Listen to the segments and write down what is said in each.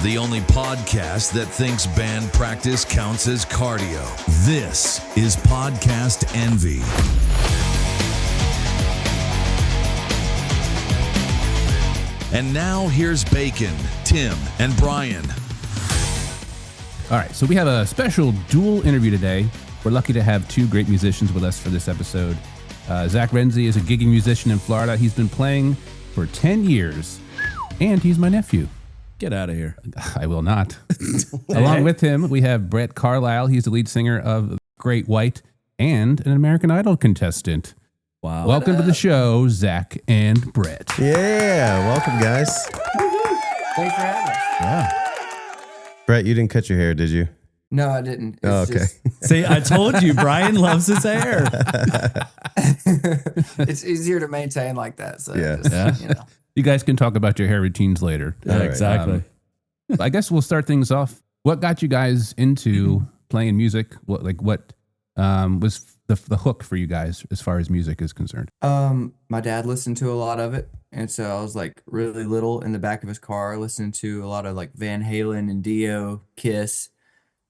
the only podcast that thinks band practice counts as cardio. This is PodcastNV. And now here's Bacon, Tim, and Brian. All right, so we have a special dual interview today. We're lucky to have two great musicians with us for this episode. Zach Renzi is a gigging musician in Florida. He's been playing for 10 years, and he's my nephew. Get out of here. I will not. Along with him, we have Brett Carlisle. He's the lead singer of Great White and an American Idol contestant. Wow. Welcome to the show, Zach and Brett. Yeah, welcome, guys. Thanks for having us. Yeah. Brett, you didn't cut your hair, did you? No, I didn't. Okay. Just, See, I told you, Brian loves his hair. it's easier to maintain like that. So Yeah. just, you know. You guys can talk about your hair routines later. Yeah, right. exactly. I guess we'll start things off. What got you guys into playing music? What was the hook for you guys as far as music is concerned? My dad listened to a lot of it, and so I was like really little in the back of his car listening to a lot of like Van Halen and Dio, Kiss.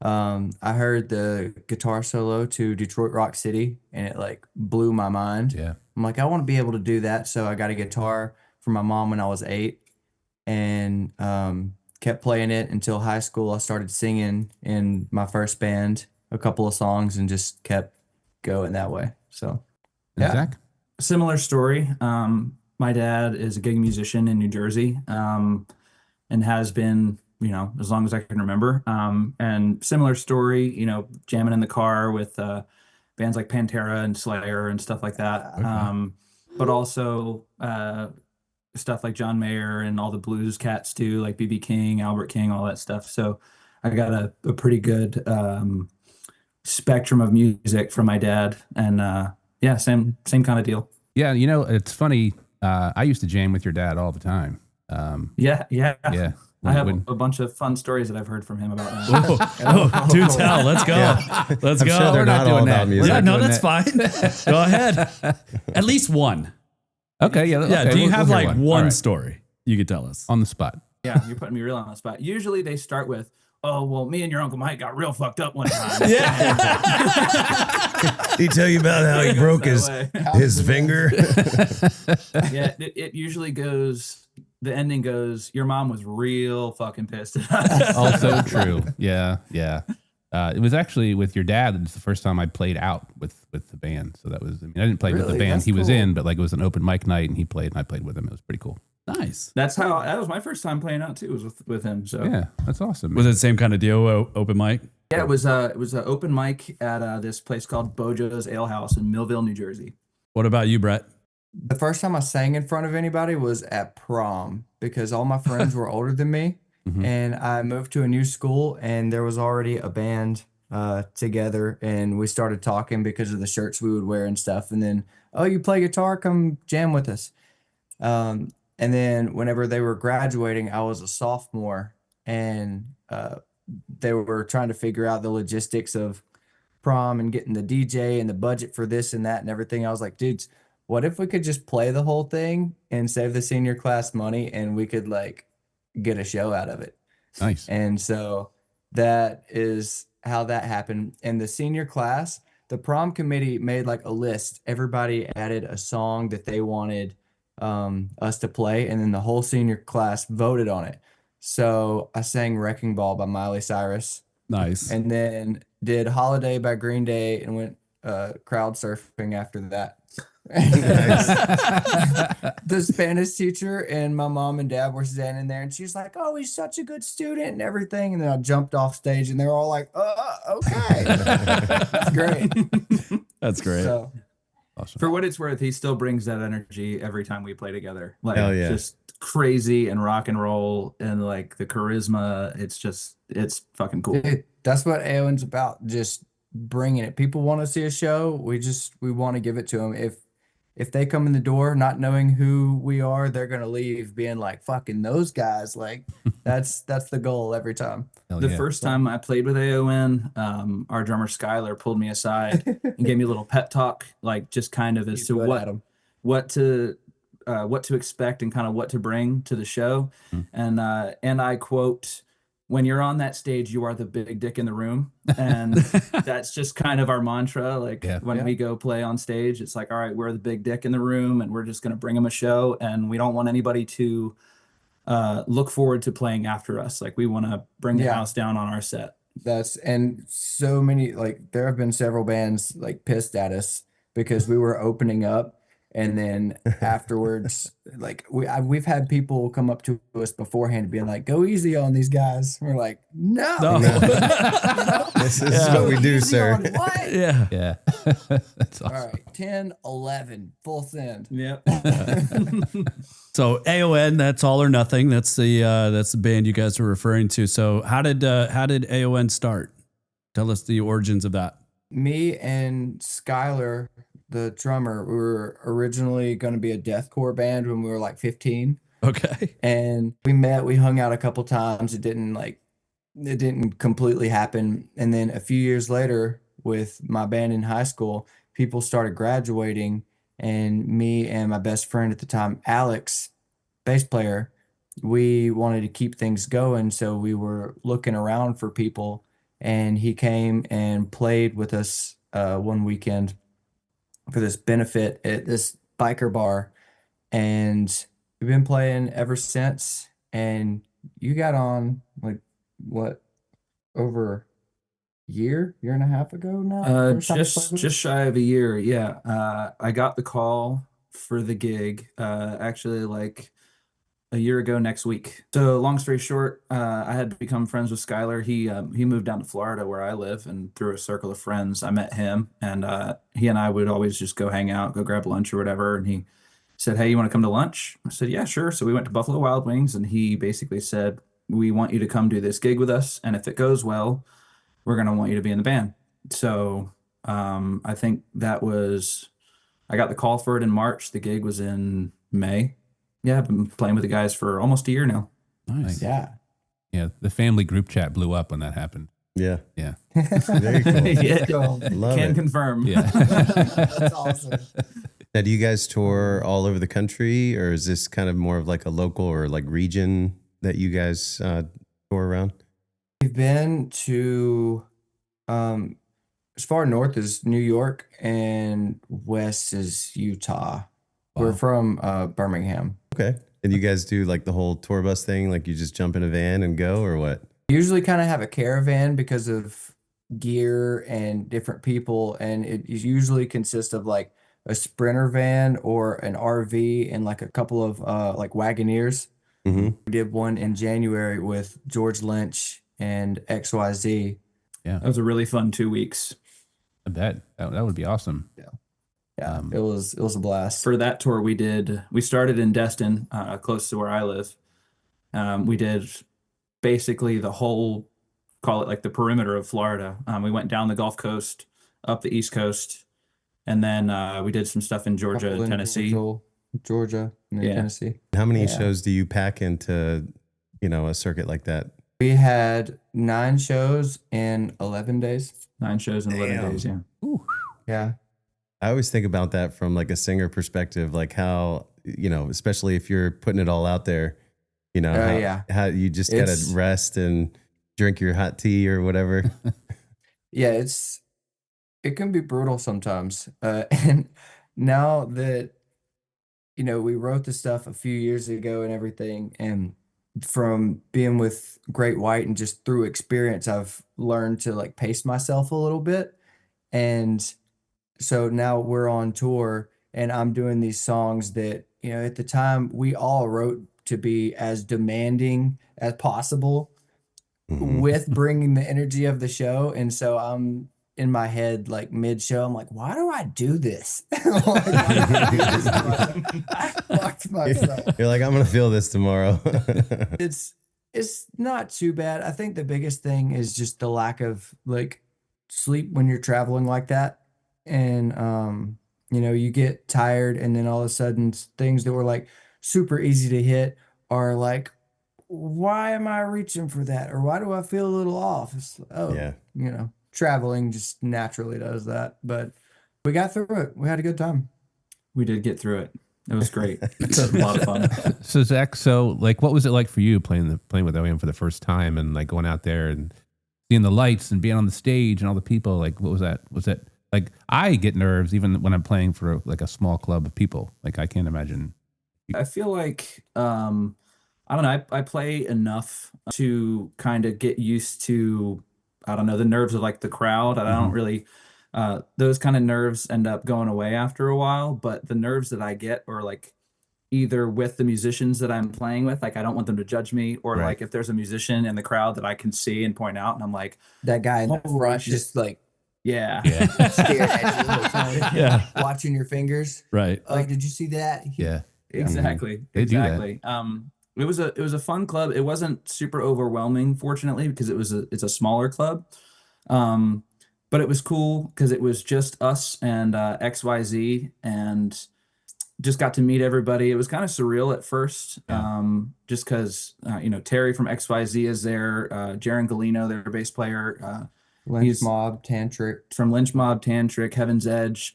I heard the guitar solo to Detroit Rock City, and it like blew my mind. Yeah. I'm like, I want to be able to do that, so I got a guitar from my mom when I was 8, and kept playing it until high school. I started singing in my first band a couple of songs and just kept going that way. So, And Zach? Similar story. My dad is a gig musician in New Jersey, and has been, as long as I can remember. And similar story, jamming in the car with bands like Pantera and Slayer and stuff like that. Okay. But also stuff like John Mayer and all the blues cats too, like B.B. King, Albert King, all that stuff. So I got a pretty good spectrum of music from my dad, and same kind of deal. Yeah, it's funny. I used to jam with your dad all the time. Yeah. Yeah. I have a bunch of fun stories that I've heard from him about that. Do tell. Let's go. Yeah. Let's I'm go. sure they're We're not all doing about that. music. Yeah, no, We're that's not fine. Go ahead. At least one. Okay, yeah. Yeah. Okay, Do you we'll have hear like All one right. story you could tell us? On the spot. Yeah, you're putting me real on the spot. Usually they start with, "Oh, well, me and your Uncle Mike got real fucked up one time." He tell you about how he broke his finger? Yeah, it usually goes, the ending goes, "Your mom was real fucking pissed at us." Also true. Yeah. It was actually with your dad. It's the first time I played out with the band. So that was, I didn't play with the Really? band That's he was cool. in, but like it was an open mic night and he played and I played with him. It was pretty cool. Nice. That was my first time playing out too, was with him. So Yeah, that's awesome. Was it the same kind of deal, open mic? yeah, it was an open mic at this place called Bojo's Ale House in Millville, New Jersey. What about you, Brett? The first time I sang in front of anybody was at prom, because all my friends were older than me, Mhm. and I moved to a new school, and there was already a band together, and we started talking because of the shirts we would wear and stuff. And then, "Oh, you play guitar? Come jam with us." And then whenever they were graduating, I was a sophomore, and they were trying to figure out the logistics of prom and getting the DJ and the budget for this and that and everything. I was like, dudes, what if we could just play the whole thing and save the senior class money, and we could like get a show out of it? Nice. And so that is how that happened. And the senior class, the prom committee made like a list. Everybody added a song that they wanted us to play, and then the whole senior class voted on it. So I sang Wrecking Ball by Miley Cyrus, Nice. and then did Holiday by Green Day, and went crowd surfing after that. The Spanish teacher and my mom and dad were standing there, and she's like, "Oh, he's such a good student and everything." And then I jumped off stage, and they were all like, okay." It's great. That's great. So Awesome. For what it's worth, he still brings that energy every time we play together. Like, Hell yeah. just crazy and rock and roll, and like the charisma. It's fucking cool. dude, that's what AON's about. Just bringing it. People want to see a show. We want to give it to them. If they come in the door not knowing who we are, they're gonna leave being like, "Fucking those guys!" Like that's the goal every time. Hell The yeah. first time I played with AON, our drummer Skylar pulled me aside and gave me a little pep talk, like just kind of as He's to good at 'em. what to expect and kind of what to bring to the show. And I quote when you're on that stage, you are the big dick in the room. And that's just kind of our mantra. Like when we go play on stage, it's like, all right, we're the big dick in the room and we're just going to bring them a show. And we don't want anybody to look forward to playing after us. Like we want to bring the house down on our set. And so many, like there have been several bands like pissed at us because we were opening up. And then afterwards, like we've had people come up to us beforehand being like, go easy on these guys. We're like, no. This is what we do, sir. What? Yeah. That's awesome. All right, 10, 11, full send. Yep. So AON, that's All or Nothing. That's the band you guys were referring to. So how did AON start? Tell us the origins of that. Me and Skylar, the drummer, we were originally going to be a deathcore band when we were like 15. Okay. And we hung out a couple times. It didn't completely happen. And then a few years later with my band in high school, people started graduating, and me and my best friend at the time, Alex, bass player, we wanted to keep things going. So we were looking around for people, and he came and played with us one weekend for this benefit at this biker bar, and we've been playing ever since. And you got on like what, over a year and a half ago now? Just shy of a year. Yeah. I got the call for the gig actually like a year ago next week. So long story short, I had become friends with Skylar. He moved down to Florida where I live, and through a circle of friends, I met him, and he and I would always just go hang out, go grab lunch or whatever. And he said, hey, you want to come to lunch? I said, yeah, sure. So we went to Buffalo Wild Wings, and he basically said, we want you to come do this gig with us. And if it goes well, we're going to want you to be in the band. So I think I got the call for it in March. The gig was in May. Yeah, I've been playing with the guys for almost a year now. Nice. Yeah. Yeah. The family group chat blew up when that happened. Yeah. Yeah. Very cool. Yeah. Love Can it. confirm. Yeah. That's awesome. Now, do you guys tour all over the country, or is this kind of more of like a local or like region that you guys tour around? We've been to as far north as New York and west is Utah. Wow. We're from Birmingham. Okay. And you guys do like the whole tour bus thing? Like you just jump in a van and go, or what? Usually kind of have a caravan because of gear and different people. And it usually consists of like a Sprinter van or an RV and like a couple of like Wagoneers. Mm-hmm. We did one in January with George Lynch and XYZ. Yeah. That was a really fun 2 weeks. I bet that would be awesome. Yeah, it was a blast. For that tour, we started in Destin, close to where I live. We did basically the whole, call it like the perimeter of Florida. We went down the Gulf Coast, up the East Coast, and then we did some stuff in Georgia, Couple in Tennessee. Georgia, and then Tennessee. How many shows do you pack into, a circuit like that? We had 9 shows in 11 days. 9 shows in 11 days, yeah. Ooh. Yeah. I always think about that from like a singer perspective, like how, especially if you're putting it all out there, how you just got to rest and drink your hot tea or whatever. Yeah, it can be brutal sometimes. And now that, we wrote the stuff a few years ago and everything, and from being with Great White and just through experience, I've learned to like pace myself a little bit. And so now we're on tour and I'm doing these songs that, at the time we all wrote to be as demanding as possible with bringing the energy of the show. And so I'm in my head, like mid show, I'm like, why do I do this? I fucked myself. You're like, I'm going to feel this tomorrow. It's not too bad. I think the biggest thing is just the lack of like sleep when you're traveling like that. And, you get tired, and then all of a sudden things that were like super easy to hit are like, why am I reaching for that? Or why do I feel a little off? It's, traveling just naturally does that. But we got through it. We had a good time. We did get through it. It was great. It's a lot of fun. So Zach, like, what was it like for you playing with OEM for the first time and like going out there and seeing the lights and being on the stage and all the people? Like, what was that? Was that like, I get nerves even when I'm playing for like a small club of people. Like, I can't imagine. I feel like, I don't know. I play enough to kind of get used to, I don't know, the nerves of like the crowd. I don't really, those kind of nerves end up going away after a while, but the nerves that I get are like either with the musicians that I'm playing with, like I don't want them to judge me, or like if there's a musician in the crowd that I can see and point out and I'm like, that guy in the front just like yeah. staring at you, watching your fingers. Right. Like, did you see that? Yeah. Exactly. They do that. It was a fun club. It wasn't super overwhelming, fortunately, because it's a smaller club. But it was cool because it was just us and XYZ, and just got to meet everybody. It was kind of surreal at first, just because Terry from XYZ is there, Jaron Galino, their bass player, Lynch Mob Tantric from Lynch Mob Tantric, Heaven's Edge.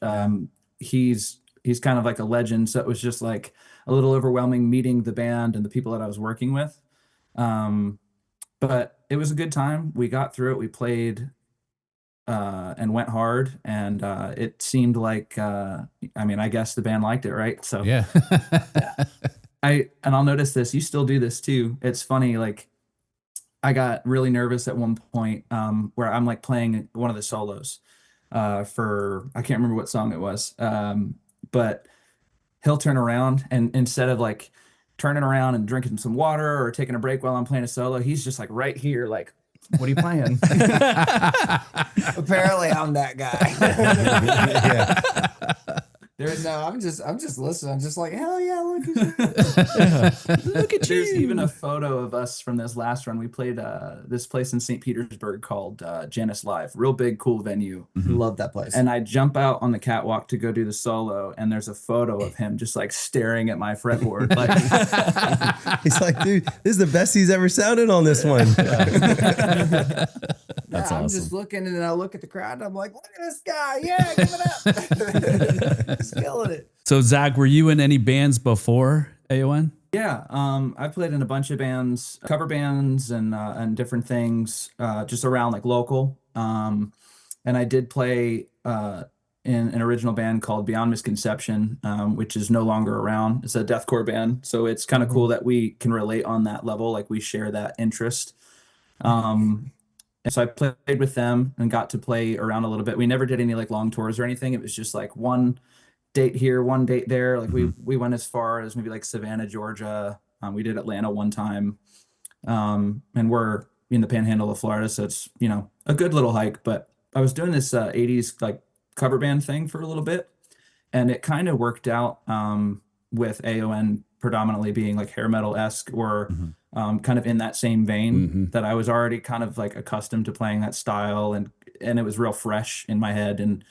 He's kind of like a legend, so it was just like a little overwhelming meeting the band and the people that I was working with. But it was a good time. We got through it. We played and went hard, and it seemed like I guess the band liked it, right? So yeah. I'll notice this. You still do this too. It's funny, like I got really nervous at one point where I'm like playing one of the solos for, I can't remember what song it was, but he'll turn around and instead of like turning around and drinking some water or taking a break while I'm playing a solo, he's just like right here, like, what are you playing? Apparently I'm that guy. I'm just listening. I'm just like, hell yeah, look at you. There's even a photo of us from this last run. We played this place in St. Petersburg called Janus Live. Real big, cool venue. Love that place. And I jump out on the catwalk to go do the solo, and there's a photo of him just like staring at my fretboard. Like, he's like, dude, this is the best he's ever sounded on this one. That's awesome. I'm just looking, and then I look at the crowd, and I'm like, look at this guy. Yeah, give it up. He's killing it. So, Zach, were you in any bands before AON? Yeah, I played in a bunch of bands, cover bands, and different things, just around like local. And I did play in an original band called Beyond Misconception, which is no longer around. It's a deathcore band, so it's kind of cool that we can relate on that level, like we share that interest. And so I played with them and got to play around a little bit. We never did any like long tours or anything. It was just like one date here, one date there. Like we went as far as maybe like Savannah, Georgia. We did Atlanta one time. And we're in the panhandle of Florida, so it's, a good little hike. But I was doing this 80s like cover band thing for a little bit, and it kind of worked out with AON predominantly being like hair metal-esque or kind of in that same vein that I was already kind of like accustomed to playing that style, and it was real fresh in my head and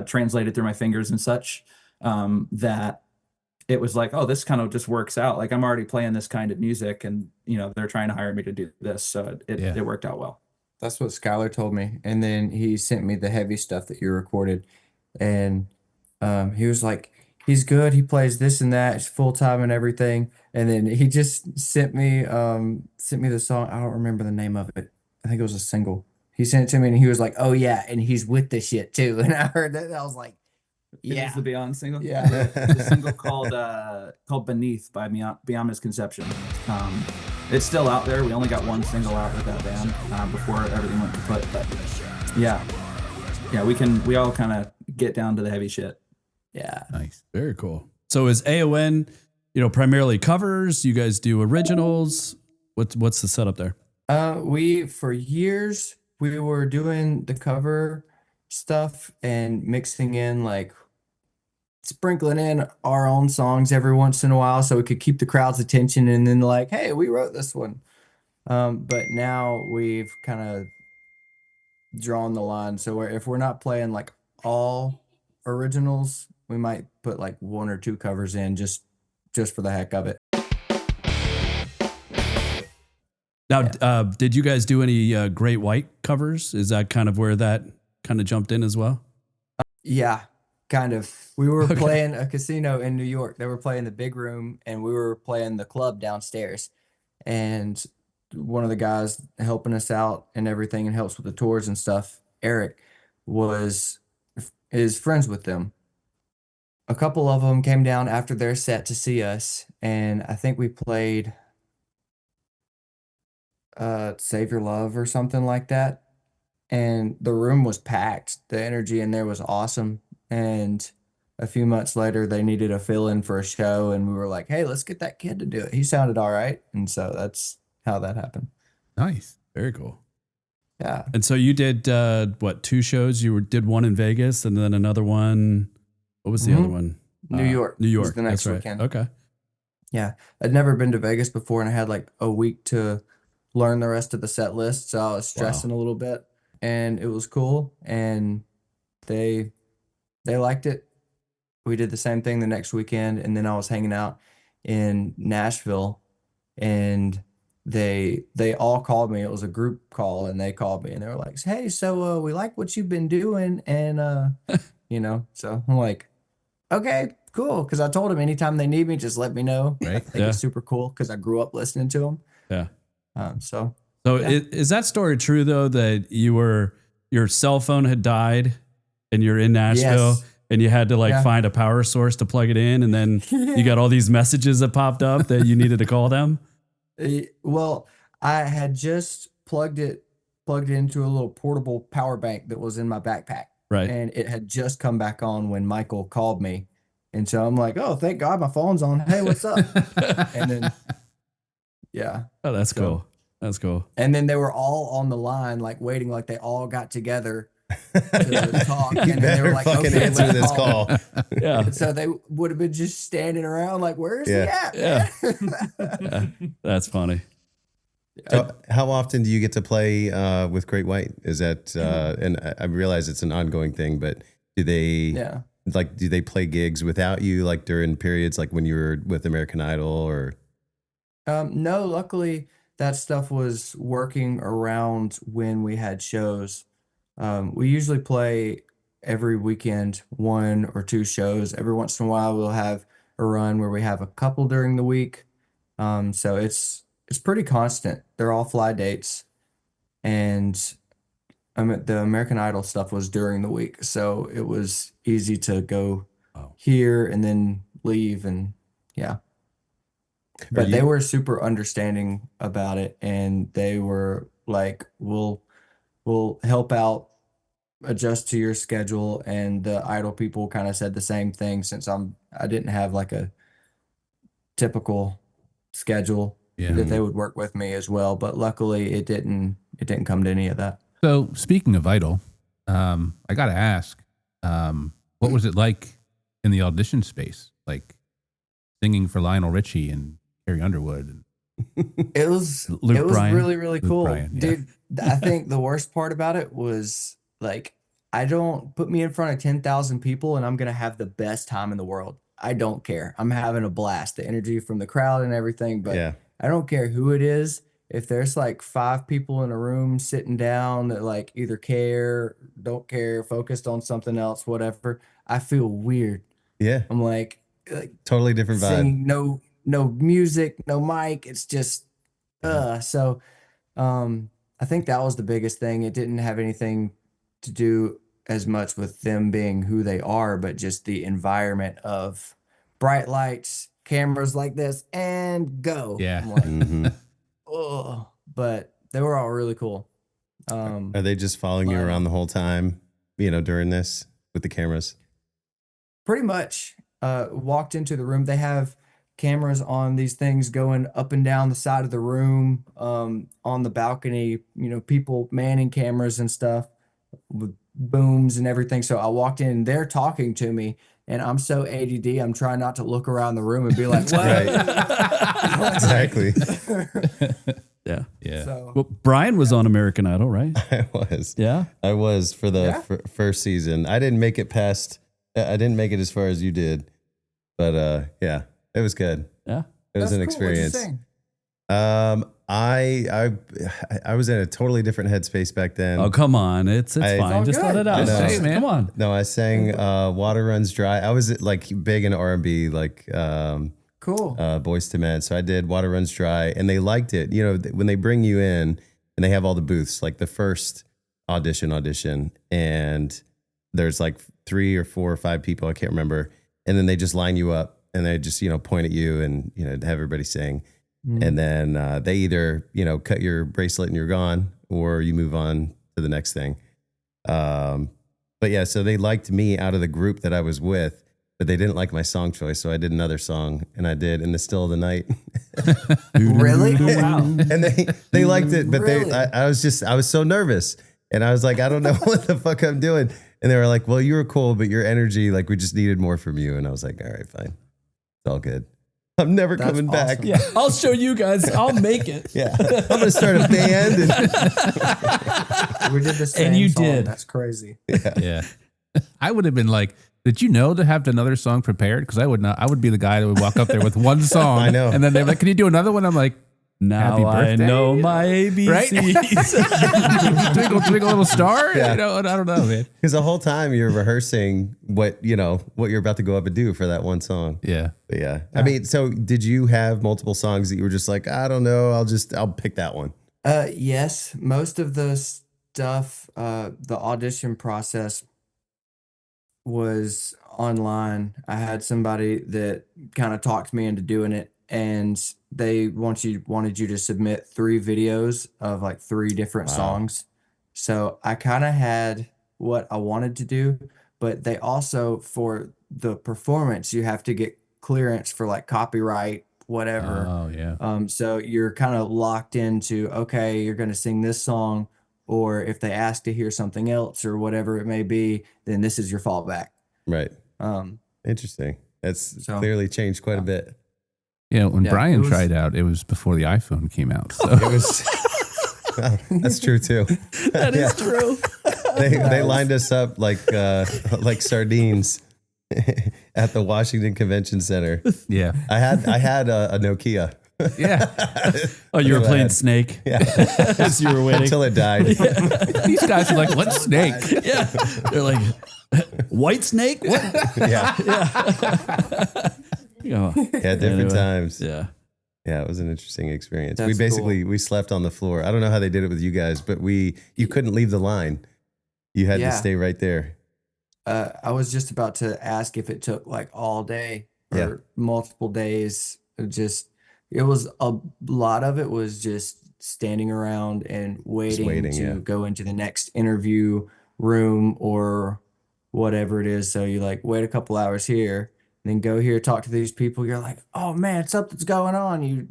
translated through my fingers and such, that it was like, oh, this kind of just works out. Like I'm already playing this kind of music, and they're trying to hire me to do this, so it worked out well. That's what Skylar told me, and then he sent me the heavy stuff that you recorded, and he was like, he's good. He plays this and that. It's full time and everything. And then he just sent me the song. I don't remember the name of it. I think it was a single. He sent it to me, and he was like, "Oh yeah," and he's with the shit too. And I heard that, and I was like, "Yeah." It is the Beyond single. Yeah, the single called "Beneath" by Beyond Misconception. It's still out there. We only got one single out with that band before everything went kaput. But yeah, we all kind of get down to the heavy shit. Yeah. Nice. Very cool. So is AON, primarily covers? You guys do originals? What's the setup there? For years we were doing the cover stuff and mixing in, like sprinkling in our own songs every once in a while so we could keep the crowd's attention, and then like, hey, we wrote this one. But now we've kind of drawn the line. So if we're not playing like all originals, we might put like one or two covers in just for the heck of it. Now, did you guys do any Great White covers? Is that kind of where that kind of jumped in as well? Yeah. Kind of. We were playing a casino in New York. They were playing the big room, and we were playing the club downstairs. And one of the guys helping us out and everything and helps with the tours and stuff, Eric, is friends with them. A couple of them came down after their set to see us, and I think we played Save Your Love or something like that. And the room was packed. The energy in there was awesome. And a few months later, they needed a fill-in for a show, and we were like, "Hey, let's get that kid to do it. He sounded all right." And so that's how that happened. Nice. Very cool. Yeah. And so you did 2 shows? Did one in Vegas and then another one. What was the other one? New York. New was York. the next That's right. weekend. Okay. Yeah. I'd never been to Vegas before, and I had like a week to learn the rest of the set list. So I was stressing a little bit, and it was cool. And they liked it. We did the same thing the next weekend, and then I was hanging out in Nashville, and they all called me. It was a group call, and they called me, and they were like, "Hey, so we like what you've been doing," and so I'm like, "Okay, cool," because I told them anytime they need me, just let me know. Right. I think it's super cool because I grew up listening to them. Yeah. So yeah. Is that story true though, that your cell phone had died and you're in Nashville? Yes. And you had to find a power source to plug it in, and then you got all these messages that popped up that you needed to call them? Well, I had just plugged it into a little portable power bank that was in my backpack. Right. And it had just come back on when Michael called me. And so I'm like, "Oh, thank God my phone's on. Hey, what's up?" And then, yeah. Oh, that's cool. That's cool. And then they were all on the line, like waiting, like they all got together to talk. And then they were like, fucking "Okay, answer let's this call." Yeah. And so they would have been just standing around like, "Where's he at?" Yeah. man?" That's funny. So how often do you get to play with Great White? Is that and I realize it's an ongoing thing, but do they do they play gigs without you, like during periods like when you were with American Idol or? No, luckily that stuff was working around when we had shows. We usually play every weekend, 1 or 2 shows. Every once in a while, we'll have a run where we have a couple during the week. So it's pretty constant. They're all fly dates, and the American Idol stuff was during the week, so it was easy to go here and then leave, and yeah. But they were super understanding about it, and they were like, "We'll help out, adjust to your schedule." And the Idol people kind of said the same thing, since I didn't have like a typical schedule that they would work with me as well. But luckily it didn't come to any of that. So speaking of Idol, I got to ask, what was it like in the audition space? Like singing for Lionel Richie and Carrie Underwood? It was Bryan. really, really cool. Bryan, yeah. Dude, I think the worst part about it was like, I don't put me in front of 10,000 people and I'm going to have the best time in the world. I don't care. I'm having a blast, the energy from the crowd and everything, but I don't care who it is. If there's like 5 people in a room sitting down that like either care, don't care, focused on something else, whatever, I feel weird. Yeah. I'm like totally different vibe. singing, no music, no mic. It's just, so, I think that was the biggest thing. It didn't have anything to do as much with them being who they are, but just the environment of bright lights, cameras like this, and go. Yeah. I'm like, oh, but they were all really cool. Are they just following you around the whole time, during this with the cameras? Pretty much. Walked into the room. They have cameras on these things going up and down the side of the room, on the balcony, people manning cameras and stuff with booms and everything. So I walked in, they're talking to me, and I'm so ADD, I'm trying not to look around the room and be like, what? Exactly. Yeah. So, Well, Brian was on American Idol, right? I was. Yeah. I was for the first season. I didn't make it as far as you did, but it was good. Yeah. It was that's an cool. What'd you experience. sing? I was in a totally different headspace back then. Oh, come on. It's fine. Just let it out. Just say, man. Come on. No, I sang Water Runs Dry. I was like big in R&B, like Cool. Boys to Men. So I did Water Runs Dry, and they liked it. You know, when they bring you in and they have all the booths, like the first audition, and there's like 3 or 4 or 5 people, I can't remember. And then they just line you up and they just, point at you and, have everybody sing. And then they either, cut your bracelet and you're gone, or you move on to the next thing. But yeah, so they liked me out of the group that I was with, but they didn't like my song choice. So I did another song, and I did In the Still of the Night. Really? Wow. And they liked it, but Really? I was so nervous, and I was like, I don't know what the fuck I'm doing. And they were like, well, you were cool, but your energy, like, we just needed more from you. And I was like, all right, fine. It's all good. I'm never That's coming back. awesome. Yeah, I'll show you guys. I'll make it. Yeah. I'm going to start a band. And We did the same you song. did. That's crazy. Yeah. I would have been like, did you know to have another song prepared? Because I would not. I would be the guy that would walk up there with one song. I know. And then they're like, can you do another one? I'm like, Now Happy I birthday. know my ABCs. Right? Twinkle, twinkle, little star. Yeah. I don't know, man. because the whole time you're rehearsing what you're about to go up and do for that one song. Yeah. But yeah. I mean, so did you have multiple songs that you were just like, I don't know, I'll pick that one? Yes, most of the stuff, the audition process was online. I had somebody that kind of talked me into doing it, and they wanted you to submit 3 videos of like 3 different Wow. songs. So I kind of had what I wanted to do, but they also, for the performance, you have to get clearance for like copyright, whatever. Oh, yeah. So you're kind of locked into, okay, you're going to sing this song, or if they ask to hear something else or whatever it may be, then this is your fallback. Right. Um, Interesting. That's So- clearly changed quite a bit. Yeah. When Yeah, Brian it was- tried out, it was before the iPhone came out. So It was. That's true too. That is true. They lined us up like sardines at the Washington Convention Center. yeah. I had a Nokia. Yeah. Oh, you were Go playing ahead. Snake Yeah. as you were waiting. Until it died. These guys are like, what snake? Yeah. They're like, White Snake? What? Yeah. Yeah, Yeah. Different times. Yeah. Yeah, it was an interesting experience. That's We basically we slept on the floor. I don't know how they did it with you guys, but you couldn't leave the line. You had to Yeah. stay right there. I was just about to ask if it took like all day or Yeah. multiple days. It was a lot of it was just standing around and waiting to yeah. go into the next interview room or whatever it is. So you like wait a couple hours here, and then go here, talk to these people. You're like, oh man, something's going on. You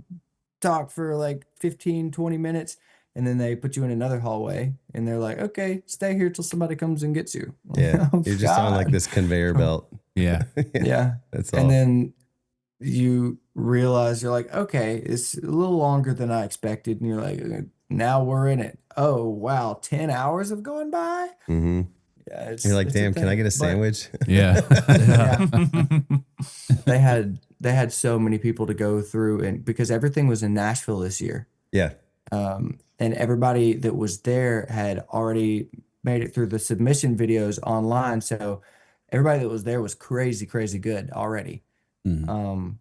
talk for like 15, 20 minutes, and then they put you in another hallway, and they're like, okay, stay here till somebody comes and gets you. Yeah. Oh, You're just on like God. this conveyor belt. Yeah. Yeah. That's all. And then you realize you're like, okay, it's a little longer than I expected. And you're like, now we're in it. Oh, wow. 10 hours have gone by. hmm Yeah. You're like, it's a damn, can I thing. get a But sandwich? Yeah. yeah, they had so many people to go through, and because everything was in Nashville this year. Yeah. And everybody that was there had already made it through the submission videos online. So everybody that was there was crazy, crazy good already. Mhm.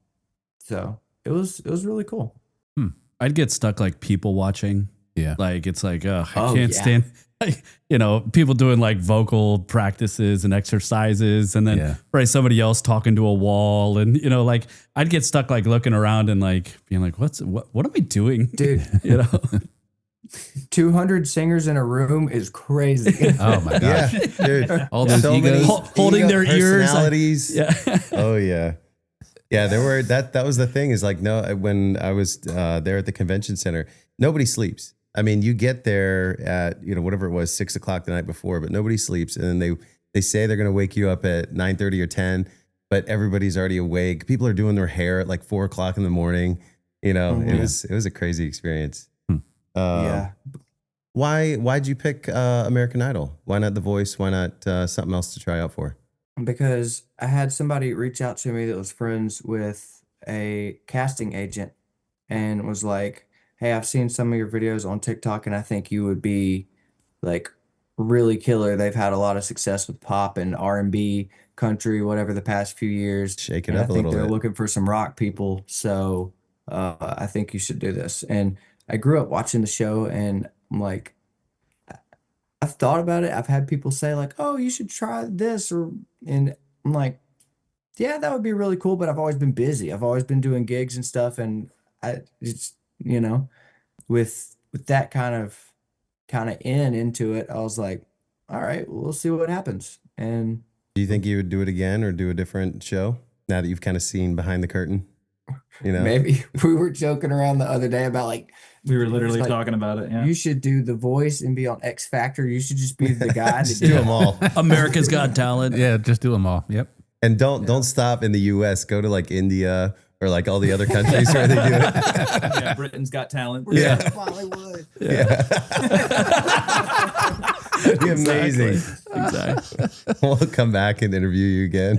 So it was really cool. I'd get stuck like people watching. Yeah. Like it's like, I Oh, can't yeah. stand, like, people doing like vocal practices and exercises, and then Yeah. probably somebody else talking to a wall, and like I'd get stuck like looking around and like being like, what am I doing, Dude, 200 singers in a room is crazy. Oh my Yeah. gosh. Dude. All those egos. Holding their ears, like- personalities. Yeah. Oh yeah. Yeah, there were that was the thing is like no when I was there at the convention center, nobody sleeps. I mean, you get there at whatever it was 6 o'clock the night before, but nobody sleeps, and then they say they're going to wake you up at 9:30 or 10, but everybody's already awake. People are doing their hair at like 4 o'clock in the morning. It was a crazy experience. Yeah. Why'd you pick American Idol? Why not The Voice? Why not something else to try out for? Because I had somebody reach out to me that was friends with a casting agent, and was like, "Hey, I've seen some of your videos on TikTok, and I think you would be like really killer." They've had a lot of success with pop and R&B, country, whatever the past few years, Shake it and I up a think little they're bit. looking for some rock people. So I think you should do this. And I grew up watching the show, and I'm like, I've thought about it. I've had people say like, "Oh, you should try this," and I'm like, "Yeah, that would be really cool." But I've always been busy. I've always been doing gigs and stuff, and I just, with that kind of into it, I was like, "All right, we'll see what happens." And Do you think you would do it again or do a different show now that you've kind of seen behind the curtain? maybe we were joking around the other day about like, We were literally like, talking about it. Yeah. you should do The Voice and be on X Factor. You should just be the guy Just that do them all. America's Got Talent. Yeah, just do them all. Yep. And don't stop in the US. Go to like India or like all the other countries where they do it. Yeah, Britain's Got Talent. Yeah. Hollywood. Yeah. That'd be amazing. Exactly. We'll come back and interview you again.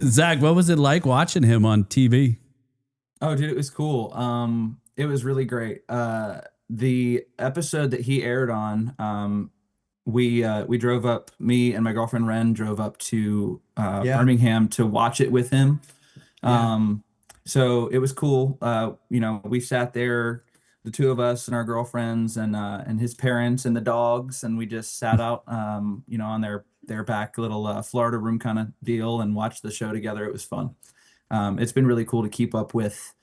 Zach, what was it like watching him on TV? Oh, dude, it was cool. It was really great. The episode that he aired on, we drove up, me and my girlfriend Ren drove up to Birmingham to watch it with him. So it was cool. We sat there, the two of us and our girlfriends and his parents and the dogs, and we just sat out, on their back little Florida room kind of deal and watched the show together. It was fun. It's been really cool to keep up with,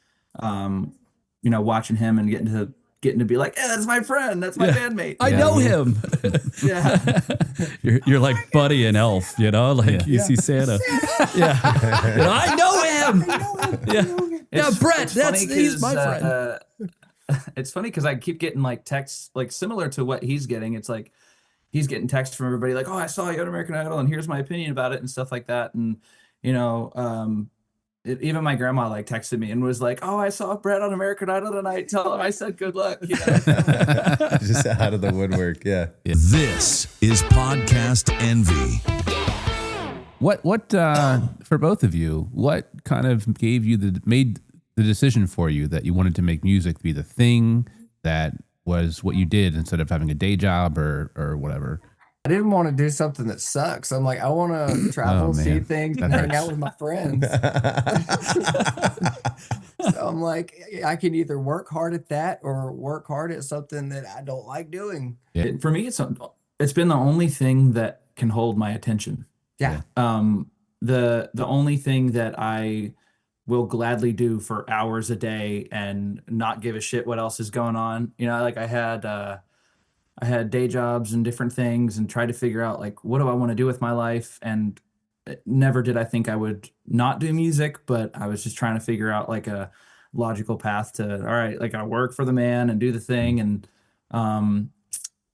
watching him and getting to be like, that's my friend, that's my bandmate. I know him. Yeah. You're like Buddy and Elf, like you see Santa. Yeah. I know him. Yeah, Brett, he's my friend. It's funny because I keep getting like texts like similar to what he's getting. It's like he's getting texts from everybody like, "Oh, I saw you on American Idol, and here's my opinion about it," and stuff like that. And even my grandma like texted me and was like, "Oh, I saw Brett on American Idol tonight. Tell him I said good luck." Just out of the woodwork. Yeah. This is Podcast Envy. What for both of you, what kind of made the decision for you that you wanted to make music be the thing that was what you did instead of having a day job or whatever? I didn't want to do something that sucks. I'm like, I want to travel, see things, and hang out with my friends. So I'm like, I can either work hard at that or work hard at something that I don't like doing. Yeah. For me, it's been the only thing that can hold my attention. Yeah. The only thing that I will gladly do for hours a day and not give a shit what else is going on. Like I had day jobs and different things and tried to figure out like, what do I want to do with my life? And never did I think I would not do music, but I was just trying to figure out like a logical path to, all right, like I work for the man and do the thing. And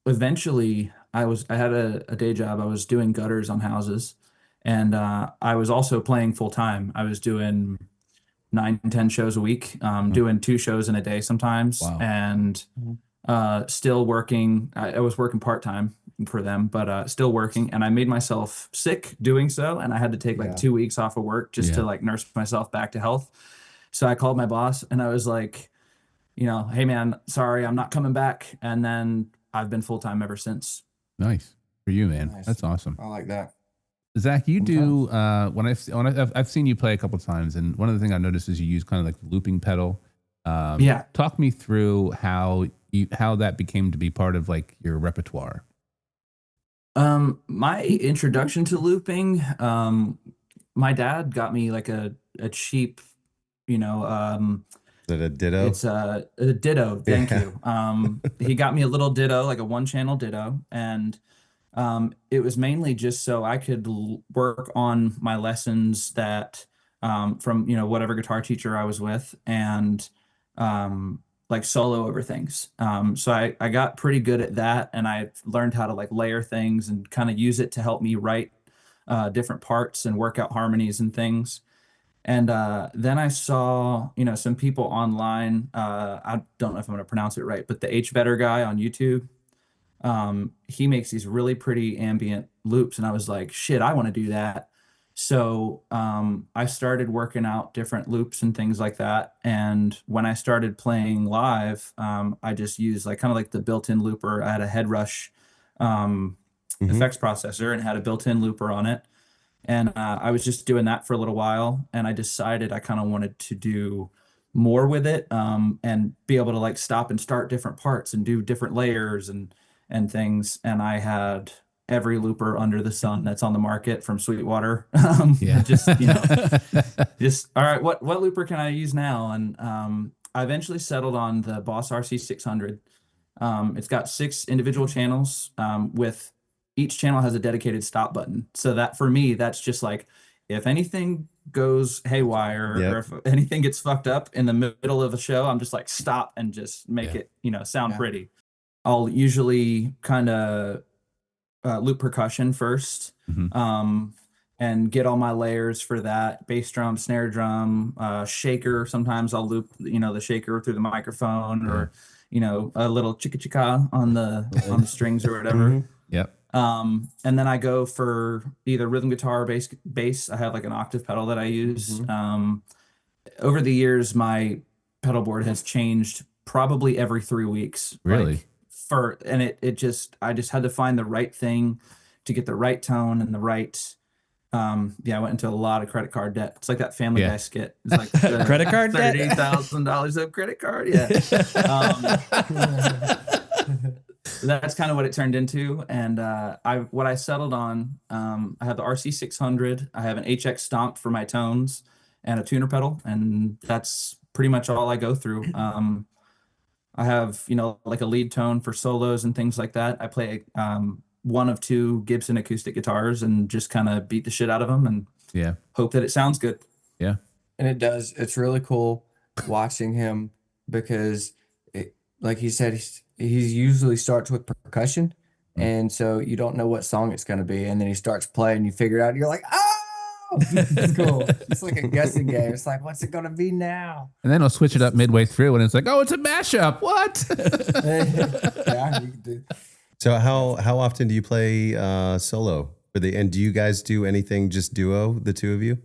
eventually I had a day job. I was doing gutters on houses, and I was also playing full time. I was doing 9-10 shows a week, doing 2 shows in a day sometimes. Wow. And still working. I was working part-time for them, but still working, and I made myself sick doing so, and I had to take like 2 weeks off of work just to like nurse myself back to health. So I called my boss and I was like, "Hey man, sorry, I'm not coming back." And then I've been full-time ever since. Nice for you, man. Nice. That's awesome. I like that. Zach, you do when I've seen you play a couple of times, and one of the things I noticed is you use kind of like the looping pedal. Talk me through how that became to be part of like your repertoire. My introduction to looping, my dad got me like a cheap, Is it a Ditto? it's a Ditto. Thank you. He got me a little Ditto, like a 1-channel Ditto, and it was mainly just so I could work on my lessons that from whatever guitar teacher I was with, and like solo over things. So I got pretty good at that, and I learned how to like layer things and kind of use it to help me write different parts and work out harmonies and things. And then I saw, some people online. I don't know if I'm going to pronounce it right, but the H Vetter guy on YouTube, he makes these really pretty ambient loops, and I was like, shit, I want to do that. So I started working out different loops and things like that. And when I started playing live, I just used like kind of like the built-in looper. I had a head rush effects processor and had a built-in looper on it. And I was just doing that for a little while. And I decided I kind of wanted to do more with it and be able to like stop and start different parts and do different layers and things. And I had every looper under the sun that's on the market from Sweetwater. Just, just, all right, what looper can I use now? And I eventually settled on the Boss RC600. It's got 6 individual channels with each channel has a dedicated stop button. So that for me, that's just like, if anything goes haywire or if anything gets fucked up in the middle of a show, I'm just like, stop and just make it, sound pretty. I'll usually kind of loop percussion first and get all my layers for that. Bass drum, snare drum, shaker. Sometimes I'll loop, the shaker through the microphone or, a little chicka chicka on the strings or whatever. Yep. And then I go for either rhythm guitar or bass. I have like an octave pedal that I use. Over the years, my pedal board has changed probably every 3 weeks. Really? I just had to find the right thing to get the right tone and the right. I went into a lot of credit card debt. It's like that Family Guy skit. It's like credit card debt, $30,000 of credit card. Yeah. That's kind of what it turned into. And what I settled on, I have the RC600. I have an HX Stomp for my tones and a tuner pedal, and that's pretty much all I go through. I have, like a lead tone for solos and things like that. I play one of 2 Gibson acoustic guitars and just kind of beat the shit out of them and hope that it sounds good. Yeah. And it does. It's really cool watching him because, like he said, he usually starts with percussion. And so you don't know what song it's going to be. And then he starts playing, you figure it out, and you're like, oh! It's cool. It's like a guessing game. It's like, what's it gonna be now? And then he'll switch it up midway through, and it's like, oh, it's a mashup. What? Yeah, you can do. So how often do you play solo and do you guys do anything just duo, the 2 of you?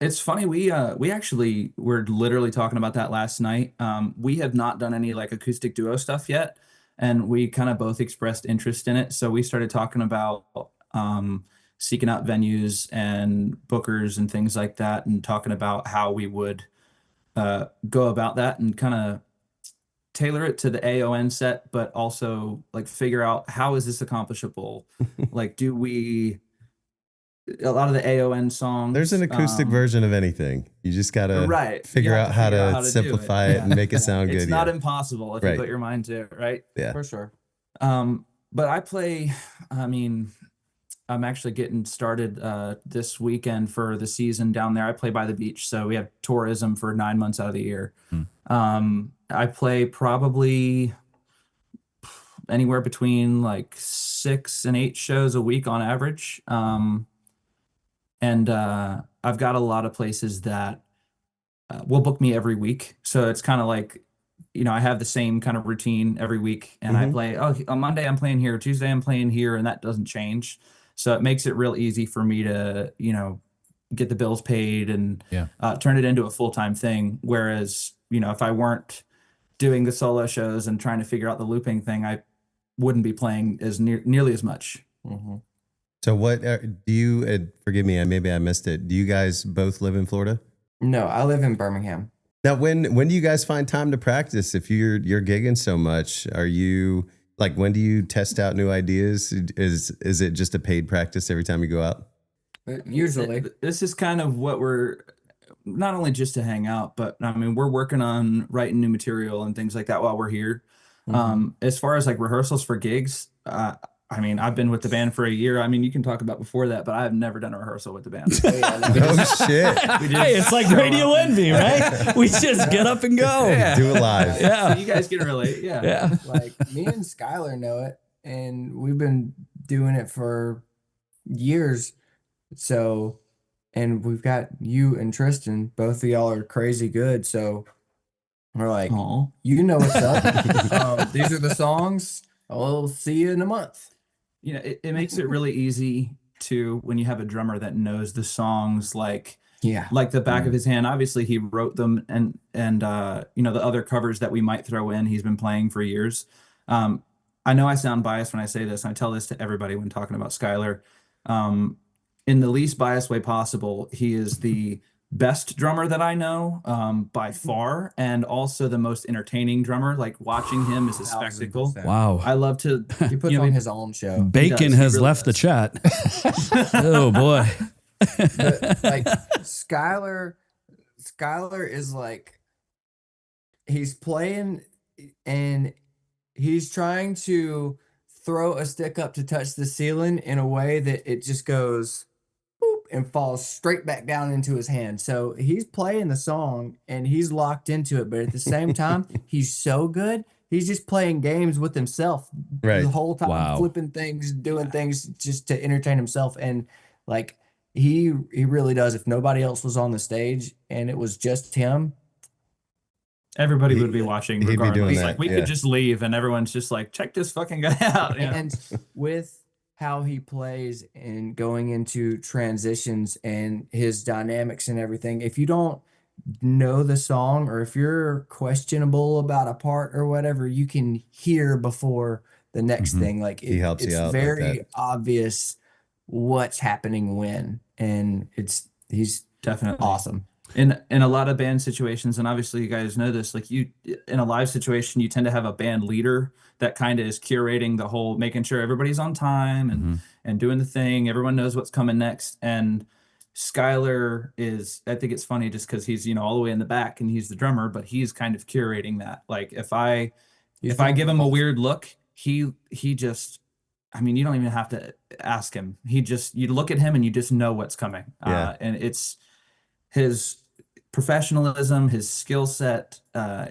It's funny. We actually were literally talking about that last night. We have not done any like acoustic duo stuff yet, and we kind of both expressed interest in it. So we started talking about seeking out venues and bookers and things like that, and talking about how we would go about that and kind of tailor it to the AON set, but also like figure out how is this accomplishable? Like, a lot of the AON songs. There's an acoustic version of anything. You just gotta figure out how to simplify it and make it sound good. It's not impossible if you put your mind to it, right? Yeah, for sure. But I play. I'm actually getting started this weekend for the season down there. I play by the beach, so we have tourism for 9 months out of the year. I play probably anywhere between like 6 and 8 shows a week on average. And I've got a lot of places that will book me every week. So it's kind of like, I have the same kind of routine every week, and I play, on Monday I'm playing here, Tuesday I'm playing here, and that doesn't change. So it makes it real easy for me to, get the bills paid and turn it into a full-time thing. Whereas, if I weren't doing the solo shows and trying to figure out the looping thing, I wouldn't be playing as nearly as much. So what do you, forgive me, maybe I missed it. Do you guys both live in Florida? No, I live in Birmingham. Now, when do you guys find time to practice? If you're gigging so much, are you like, when do you test out new ideas? Is it just a paid practice every time you go out? Usually. This is kind of what we're, not only just to hang out, but I mean, we're working on writing new material and things like that while we're here. As far as like rehearsals for gigs, I mean, I've been with the band for a year. I mean, you can talk about before that, but I've never done a rehearsal with the band. Oh, shit. Hey, it's like Radio Envy, right? We just get up and go. Yeah. Do it live. Yeah. So you guys can relate. Yeah. Like me and Skylar know it, and we've been doing it for years. So, and we've got you and Tristan. Both of y'all are crazy good. So we're like, you know what's up. These are the songs. I'll see you in a month. It makes it really easy too when you have a drummer that knows the songs like the back of his hand. Obviously he wrote them, and you know, the other covers that we might throw in, he's been playing for years. I know I sound biased when I say this, and I tell this to everybody when talking about Skylar. In the least biased way possible, he is the best drummer that I know, by far, and also the most entertaining drummer. Like, watching him is a spectacle. Wow. I love to. He puts on his own show. Bacon has really left the chat. Oh boy. But, like, Skylar is like, he's playing and he's trying to throw a stick up to touch the ceiling in a way that it just goes boop and falls straight back down into his hand. So he's playing the song and he's locked into it, but at the same time, he's so good. He's just playing games with himself the whole time, flipping things, doing things just to entertain himself. And like, he really does. If nobody else was on the stage and it was just him, everybody would be watching regardless. Be doing that, like, we could just leave and everyone's just like, check this fucking guy out. You know? And with how he plays and going into transitions and his dynamics and everything, if you don't know the song or if you're questionable about a part or whatever, you can hear before the next thing. Like, he helps you out. It's very obvious what's happening when, and he's definitely awesome. In a lot of band situations, and obviously you guys know this, like, you in a live situation, you tend to have a band leader that kind of is curating the whole, making sure everybody's on time and doing the thing. Everyone knows what's coming next. And Skylar is, I think it's funny just because he's, you know, all the way in the back and he's the drummer, but he's kind of curating that. Like, if I give him a weird look, he just, I mean, you don't even have to ask him. You look at him and you just know what's coming. And it's his professionalism, his skill set.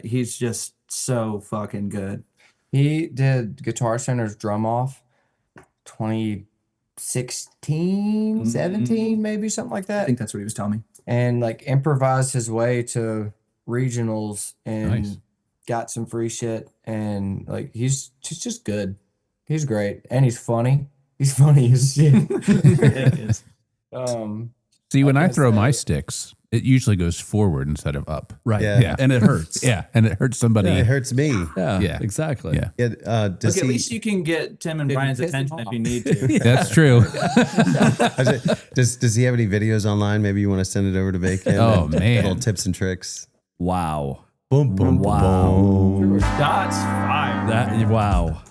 He's just so fucking good. He did Guitar Center's Drum Off 2016, 17, maybe something like that. I think that's what he was telling me. And like improvised his way to regionals and got some free shit. And like, he's just good. He's great. And he's funny. He's funny as shit. See, when I throw my sticks, it usually goes forward instead of up. Right. Yeah. And it hurts. And it hurts somebody. It hurts me. Yeah. Exactly. Yeah. Look, at least you can get Tim and Brian's attention if you need to. That's true. Does he have any videos online? Maybe you want to send it over to Bacon. Oh, man. Little tips and tricks. Wow. Boom, boom, Wow. boom. Shots fired. Wow.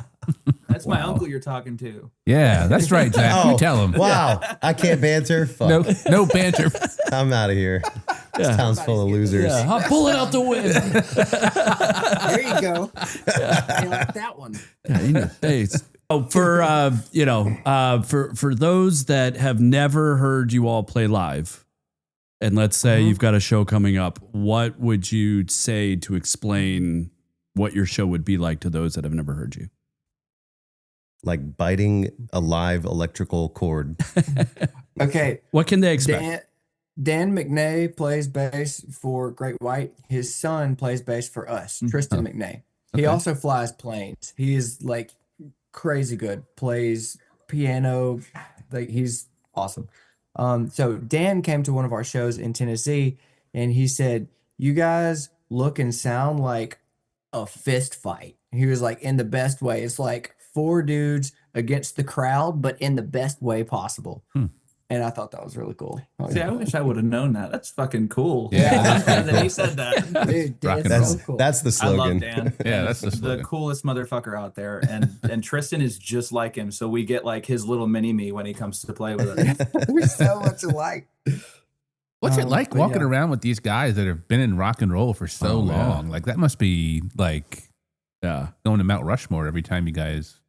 That's my uncle you're talking to. Yeah, that's right, Zach. You tell him. Wow. I can't banter. Fuck. No banter. I'm out of here. This town's full of losers. Yeah, I'm pulling out the win. There you go. You like that one. Yeah, you know, hey, for those that have never heard you all play live, and let's say you've got a show coming up, what would you say to explain what your show would be like to those that have never heard you? Like biting a live electrical cord. Okay. What can they expect? Dan McNay plays bass for Great White. His son plays bass for us, Tristan McNay. He also flies planes. He is like crazy good. Plays piano. Like, he's awesome. So Dan came to one of our shows in Tennessee and he said, "You guys look and sound like a fist fight." He was like, in the best way. It's like 4 dudes against the crowd, but in the best way possible. And I thought that was really cool. See, I wish I would have known that. That's fucking cool. Yeah. That he said that. Dude, Dan's so cool. That's the I love slogan. Dan. Yeah, that's the slogan. The coolest motherfucker out there. And Tristan is just like him. So we get like his little mini me when he comes to play with us. We're so much alike. What's it like walking around with these guys that have been in rock and roll for so long? Like, that must be like going to Mount Rushmore every time you guys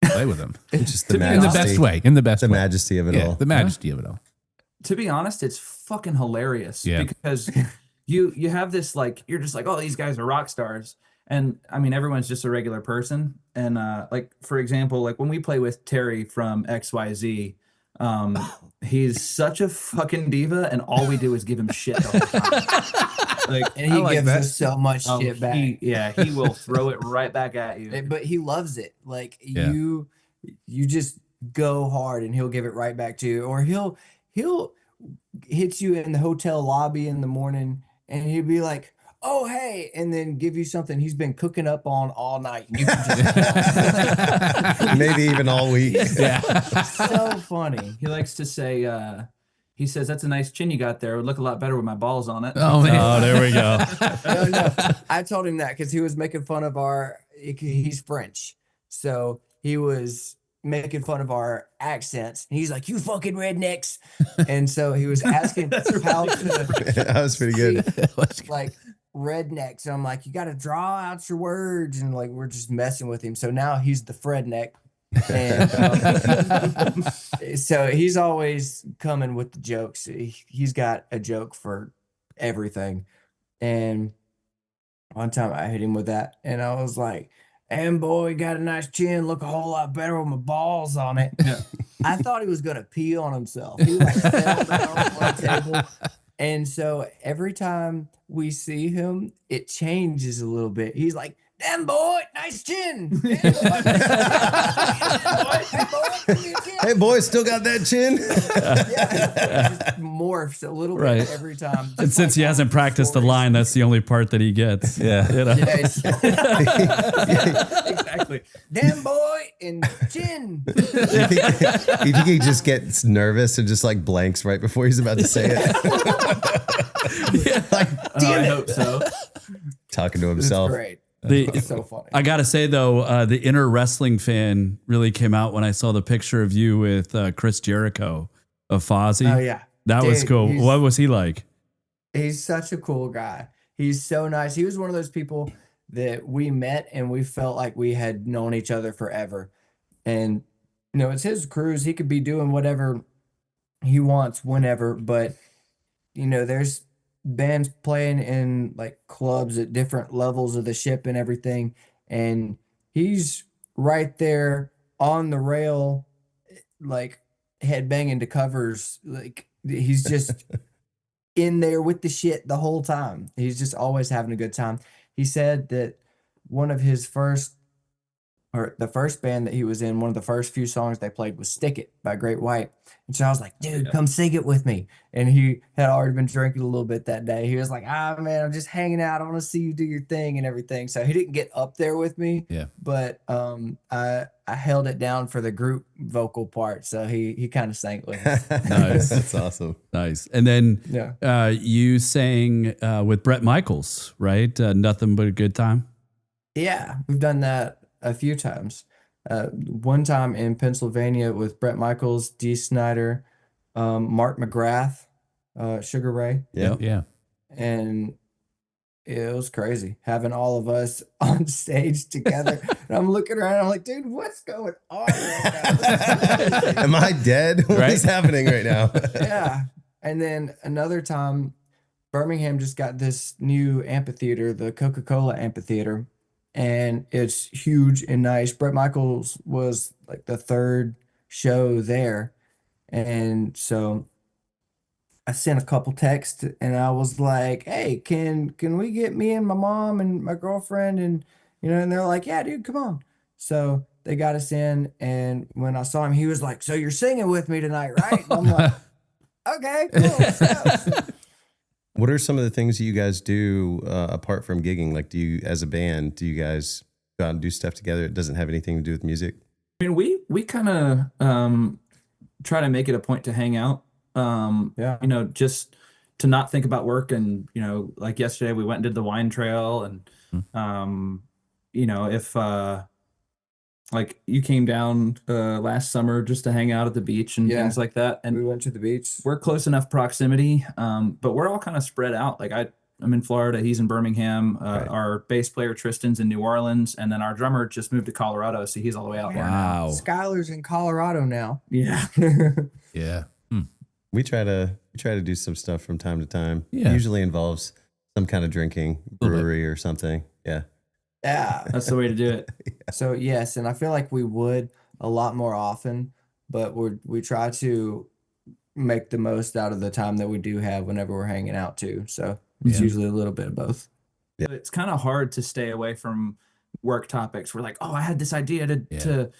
play with them. It's just the In majesty. the best way. In the best The way. majesty of it all. The majesty of it all. To be honest, it's fucking hilarious. Yeah. Because you have this, like, you're just like, oh, these guys are rock stars. And I mean, everyone's just a regular person. And like, for example, like when we play with Terry from XYZ, he's such a fucking diva, and all we do is give him shit the whole time. Like, And he gives us so much shit back. He will throw it right back at you. But he loves it. Like, you just go hard and he'll give it right back to you, or he'll hit you in the hotel lobby in the morning and he'll be like, oh, hey, and then give you something he's been cooking up on all night. You can just maybe even all week. Yeah. So funny. He likes to say, he says, that's a nice chin you got there. It would look a lot better with my balls on it. Oh, man. Oh, there we go. No. I told him that because he was making fun of he's French. So he was making fun of our accents. And he's like, you fucking rednecks. And so he was asking how to. That was pretty good. Like rednecks. And I'm like, you got to draw out your words. And like, we're just messing with him. So now he's the Fredneck. And so he's always coming with the jokes. He's got a joke for everything. And one time I hit him with that, and I was like, and boy, got a nice chin, look a whole lot better with my balls on it. Yeah. I thought he was gonna pee on himself. He like fell down on the table. And so every time we see him, it changes a little bit. He's like, damn boy, nice chin. Damn boy. Hey boy, still got that chin? Yeah, it just morphs a little bit every time. And since he hasn't practiced the line, that's the only part that he gets. Yeah. You know? Exactly. Damn boy and chin. You think he just gets nervous and just like blanks right before he's about to say it? Like, damn I it. hope so. Talking to himself. It's great. It's so funny. I gotta say though, the inner wrestling fan really came out when I saw the picture of you with Chris Jericho of Fozzy. Oh yeah, that was cool. What was he like? He's such a cool guy. He's so nice. He was one of those people that we met and we felt like we had known each other forever. And you know, it's his cruise. He could be doing whatever he wants whenever, but you know, there's bands playing in like clubs at different levels of the ship and everything, and he's right there on the rail, like headbanging to covers. Like he's just in there with the shit the whole time. He's just always having a good time. He said that one of his the first band that he was in, one of the first few songs they played was Stick It by Great White. And so I was like, dude, come sing it with me. And he had already been drinking a little bit that day. He was like, man, I'm just hanging out. I want to see you do your thing and everything. So he didn't get up there with me. Yeah. But I held it down for the group vocal part. So he kind of sang it with us. Nice. That's awesome. Nice. And then you sang with Bret Michaels, right? Nothing But a Good Time. Yeah, we've done that a few times. One time in Pennsylvania with Bret Michaels, Dee Snider, Mark McGrath, Sugar Ray. Yeah. And it was crazy having all of us on stage together. And I'm looking around, I'm like, dude, what's going on right now? Am I dead? What is happening right now? Yeah. And then another time, Birmingham just got this new amphitheater, the Coca-Cola amphitheater. And it's huge and nice. Bret Michaels was like the third show there. And so I sent a couple texts and I was like, hey, can we get me and my mom and my girlfriend? And, you know, and they're like, yeah, dude, come on. So they got us in. And when I saw him, he was like, so you're singing with me tonight, right? And I'm like, okay, cool, let's go. What are some of the things that you guys do apart from gigging? Like, do you, as a band, do you guys go out and do stuff together? It doesn't have anything to do with music. I mean, we kind of try to make it a point to hang out. You know, just to not think about work. And you know, like yesterday, we went and did the wine trail, and you know, if like you came down last summer just to hang out at the beach and things like that. And we went to the beach. We're close enough proximity, but we're all kind of spread out. Like I'm in Florida, he's in Birmingham. Our bass player Tristan's in New Orleans, and then our drummer just moved to Colorado, so he's all the way out there. Wow. Skylar's in Colorado now. Yeah. Yeah. We try to do some stuff from time to time. Yeah. Usually involves some kind of drinking, brewery or something. Yeah. Yeah. That's the way to do it. So yes, and I feel like we would a lot more often, but we try to make the most out of the time that we do have whenever we're hanging out too. So it's usually a little bit of both. Yeah. It's kind of hard to stay away from work topics. We're like, oh, I had this idea to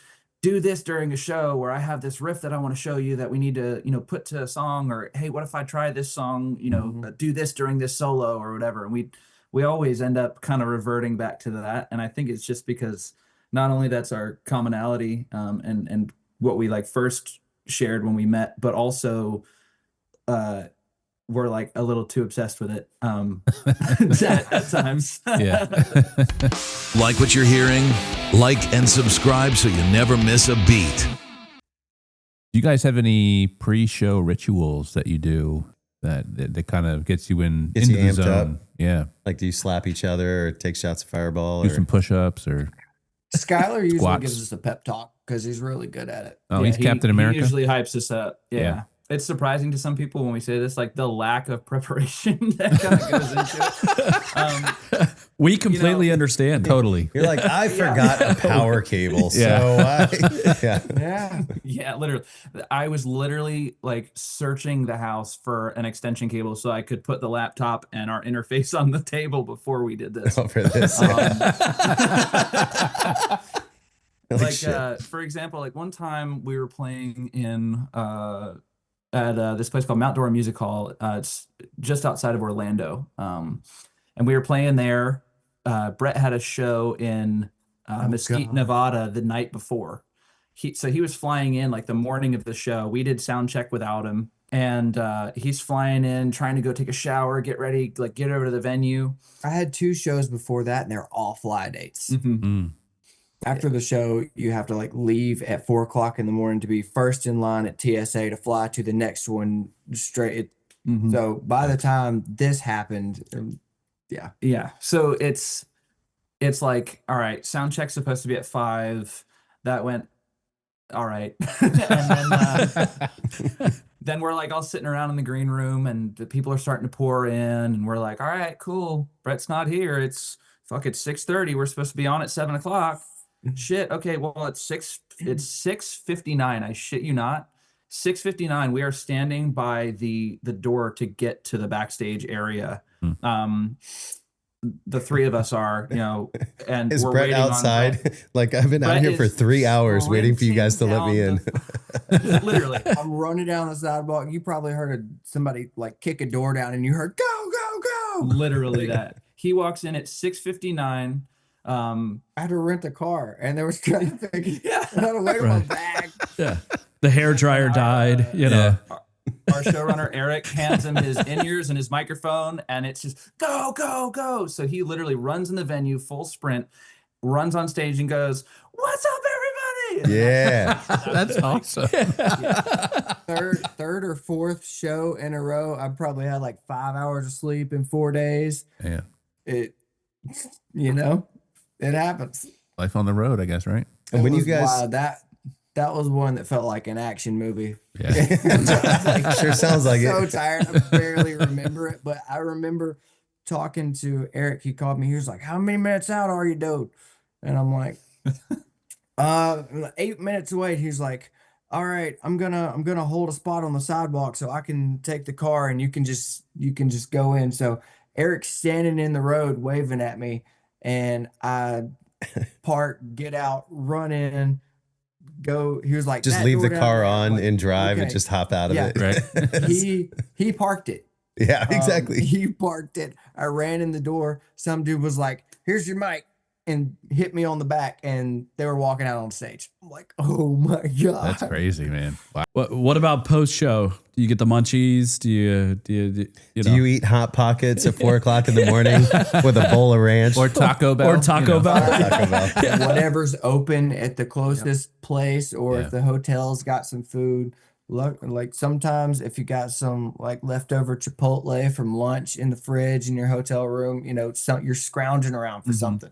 do this during a show where I have this riff that I want to show you that we need to, put to a song, or, hey, what if I try this song, do this during this solo or whatever. And we always end up kind of reverting back to that. And I think it's just because not only that's our commonality, and what we like first shared when we met, but also, we're like a little too obsessed with it at times. Yeah. Like what you're hearing? Like and subscribe so you never miss a beat. Do you guys have any pre-show rituals that you do that kind of gets you into you the amped zone? up? Yeah. Like, do you slap each other or take shots of Fireball? Do Or some push-ups or Skylar usually Squats. gives us a pep talk because he's really good at it. oh, he's Captain America. He usually hypes us up. Yeah. Yeah. It's surprising to some people when we say this, like the lack of preparation that kind of goes into it. We completely understand. Totally. you're like, I forgot a power cable, so Yeah. Yeah, literally. I was literally like searching the house for an extension cable so I could put the laptop and our interface on the table before we did this. for this. Holy Like, shit. for example, like one time we were playing in at this place called Mount Dora Music Hall. It's just outside of Orlando. And we were playing there. Brett had a show in Mesquite, God. Nevada the night before. So he was flying in like the morning of the show. We did sound check without him. And he's flying in, trying to go take a shower, get ready, like get over to the venue. I had 2 shows before that, and they're all fly dates. Mm. After the show, you have to like leave at 4:00 in the morning to be first in line at TSA to fly to the next one straight. So by the time this happened, Yeah. So it's like, all right, sound check's supposed to be at 5. That went all right. And then we're like all sitting around in the green room and the people are starting to pour in and we're like, all right, cool. Brett's not here. It's 6:30. We're supposed to be on at 7:00. Shit. Okay. Well, it's 6:59. I shit you not. 6:59. We are standing by the door to get to the backstage area. The 3 of us are, and Is we're Brett waiting outside? Like, I've been out Brett here for is 3 hours waiting for you guys to let me in. Literally. I'm running down the sidewalk. You probably heard somebody like kick a door down, and you heard go, go, go. Literally that. He walks in at 6:59. I had to rent a car, and there was traffic. Yeah. I had to wait on my bag. Yeah. The hair dryer died, Our showrunner Eric hands him his in-ears and his microphone, and it's just go, go, go. So he literally runs in the venue full sprint, runs on stage and goes, "What's up, everybody?" Yeah. That's awesome. Third or fourth show in a row, I probably had like 5 hours of sleep in 4 days. Yeah. It happens. Life on the road, I guess, right? And when It you was guys, wild. That was one that felt like an action movie. Yeah. sure sounds like So it. tired, I barely remember it, but I remember talking to Eric. He called me. He was like, "How many minutes out are you, dude?" And I'm like, 8 minutes away." He's like, "All right, I'm gonna hold a spot on the sidewalk so I can take the car and you can just go in." So Eric's standing in the road waving at me, and I park, get out, run in, go. He was like, Just "That leave door the down car there." I'm on like, and drive and "Okay." just hop out of Yeah. it. Right. He parked it. Yeah, exactly. He parked it. I ran in the door. Some dude was like, "Here's your mic," and hit me on the back, and they were walking out on stage. I'm like, "Oh my God." That's crazy, man. Wow. What about post show? Do you get the munchies? Do you Do you eat Hot Pockets at 4:00 in the morning with a bowl of ranch? Or Taco Bell. or Taco Bell? Taco Bell. Whatever's open at the closest place, or Yeah. if the hotel's got some food. Like sometimes if you got some like leftover Chipotle from lunch in the fridge in your hotel room, you're scrounging around for something.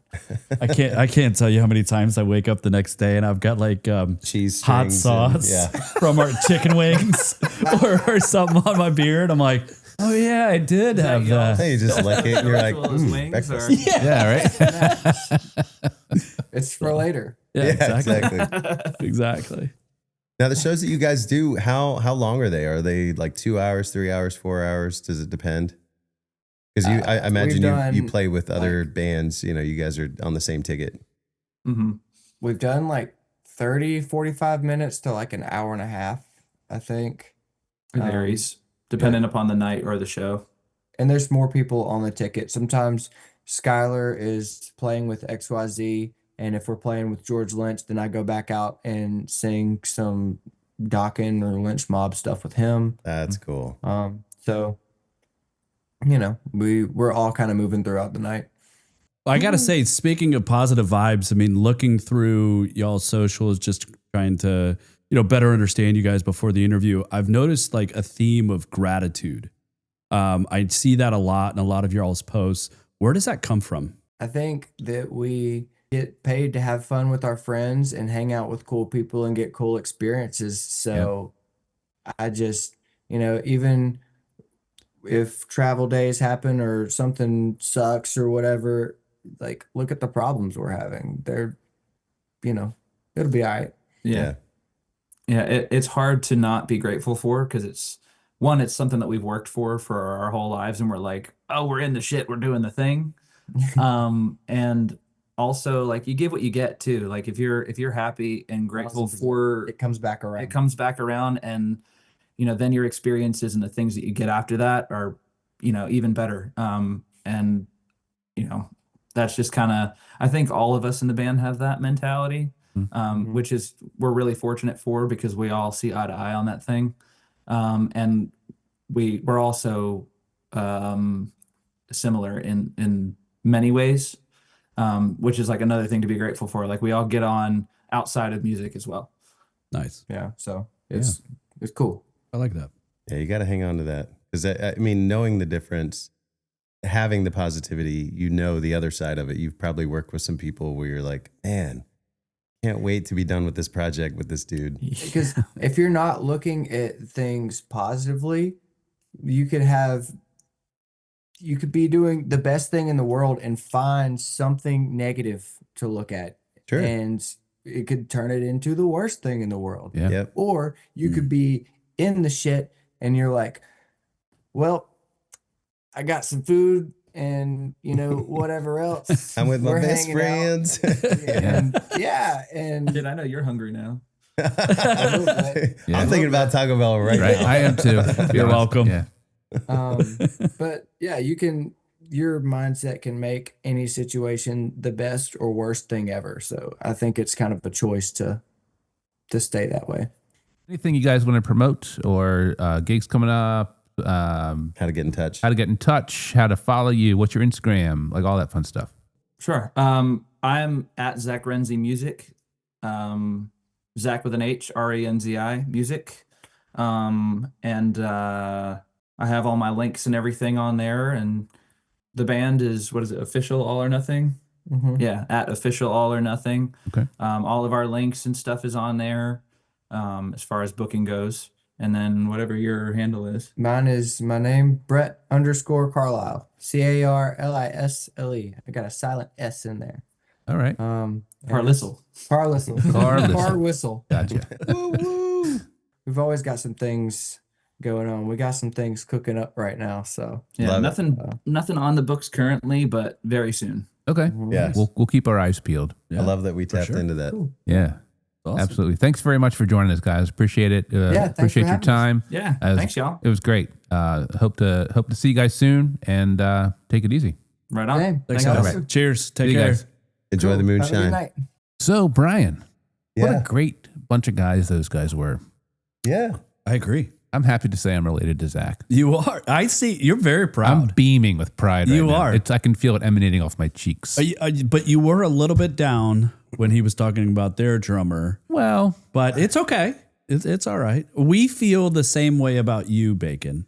I can't tell you how many times I wake up the next day and I've got like Cheese hot strings sauce and- from our chicken wings or something on my beard. I'm like, oh yeah, I did have that. Hey, you just lick it and you're like, Ritual is wings, breakfast. or- Yeah, right. It's for later. Yeah, Yeah, exactly. exactly. Exactly. Now the shows that you guys do, how long are they? Are they like 2 hours, 3 hours, 4 hours? Does it depend? Because I imagine you done, play with other bands. You guys are on the same ticket. Mm-hmm. We've done like 30, 45 minutes to like an hour and a half, I think. It varies depending upon the night or the show. And there's more people on the ticket. Sometimes Skylar is playing with XYZ, and if we're playing with George Lynch, then I go back out and sing some Dokken or Lynch Mob stuff with him. That's cool. So, you know, we're all kind of moving throughout the night. I got to say, speaking of positive vibes, I mean, looking through y'all's socials, just trying to, better understand you guys before the interview, I've noticed like a theme of gratitude. I see that a lot in a lot of y'all's posts. Where does that come from? I think that we get paid to have fun with our friends and hang out with cool people and get cool experiences. So I just, even if travel days happen or something sucks or whatever, like look at the problems we're having. They're, it'll be all right. Yeah. It's hard to not be grateful for, because it's something that we've worked for our whole lives, and we're like, oh, we're in the shit, we're doing the thing. And also, like, you give what you get too. Like if you're happy and grateful for it, comes back around, and then your experiences and the things that you get after that are even better. And that's just kind of, I think all of us in the band have that mentality, which is we're really fortunate for, because we all see eye to eye on that thing. And we're also similar in many ways, which is like another thing to be grateful for. Like we all get on outside of music as well. Nice. Yeah. So it's cool. I like that. Yeah, you got to hang on to that, because I mean, knowing the difference, having the positivity, the other side of it. You've probably worked with some people where you're like, man, can't wait to be done with this project with this dude. Because if you're not looking at things positively, you could be doing the best thing in the world and find something negative to look at. Sure. And it could turn it into the worst thing in the world. Yeah. Yep. Or you could be in the shit and you're like, well, I got some food and, whatever else. I'm with my best friends. And Dude, I know you're hungry now. I'm thinking about Taco Bell right now. I am too. You're welcome. Yeah. But yeah, your mindset can make any situation the best or worst thing ever. So I think it's kind of a choice to stay that way. Anything you guys want to promote, or gigs coming up? How to get in touch, how to follow you, what's your Instagram, like all that fun stuff. Sure. I'm at Zach Renzi Music. Zach with an H, RENZI Music. And I have all my links and everything on there. And the band is, Official All or Nothing? Mm-hmm. Yeah, at Official All or Nothing. Okay. All of our links and stuff is on there, as far as booking goes. And then whatever your handle is. Mine is my name, Brett_Carlisle. CARLISLE. I got a silent S in there. All right. Carlisle. Car whistle. Gotcha. We've always got some things going on. We got some things cooking up right now. So yeah, nothing on the books currently, but very soon. Okay. Yeah. We'll keep our eyes peeled. I love that we tapped into that. Cool. Yeah. Awesome. Absolutely. Thanks very much for joining us, guys. Appreciate it. Appreciate your time. Yeah. Thanks, y'all. It was great. Hope to see you guys soon, and take it easy. Right on. Same. Thanks, All guys. right. Cheers. Take See you care. guys. Enjoy the Have a good moonshine. night. So, Brian, what Yeah. a great bunch of guys those guys were. Yeah. I agree. I'm happy to say I'm related to Zach. You are. I see. You're very proud. I'm beaming with pride. You right now. are. I can feel it emanating off my cheeks. But you were a little bit down when he was talking about their drummer. Well, But it's okay. It's all right. We feel the same way about you, Bacon.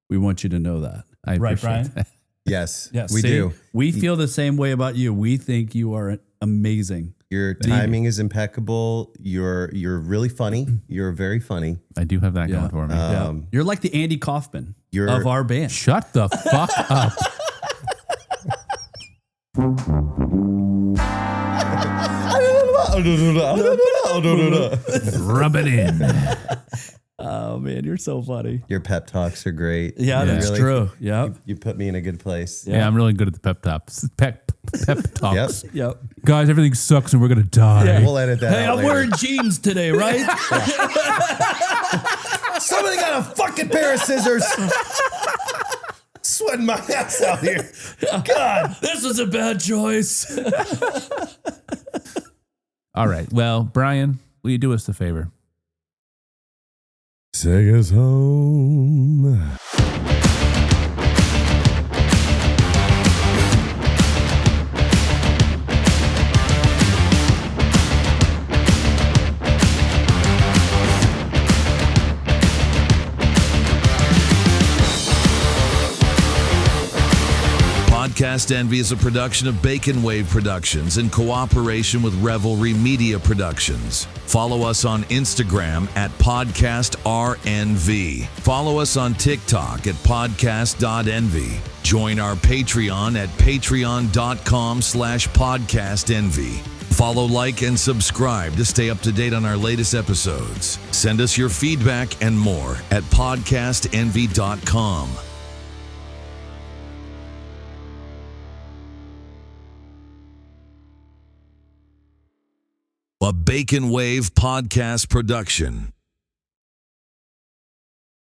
We want you to know that. I appreciate that. Yes. Yes, We do. We feel the same way about you. We think you are amazing. Your timing is impeccable. You're really funny. You're very funny. I do have that going for me. You're like the Andy Kaufman You're- of our band. Shut the fuck up. Rub it in. Oh man, you're so funny. Your pep talks are great. Yeah, that's Really, true. Yeah. You put me in a good place. Yeah, I'm really good at the pep pep talks. Yep. Guys, everything sucks and we're going to die. Yeah. We'll edit that Hey, out I'm later. wearing jeans today, right? Somebody got a fucking pair of scissors. Sweating my ass out here. God. This was a bad choice. All right. Well, Brian, will you do us the favor? Take us home. PodcastNV is a production of Bacon Wave Productions in cooperation with Revelry Media Productions. Follow us on Instagram at PodcastRNV. Follow us on TikTok at podcast.nv. Join our Patreon at patreon.com/podcastnv. Follow, like, and subscribe to stay up to date on our latest episodes. Send us your feedback and more at podcastnv.com. A Bacon Wave podcast production.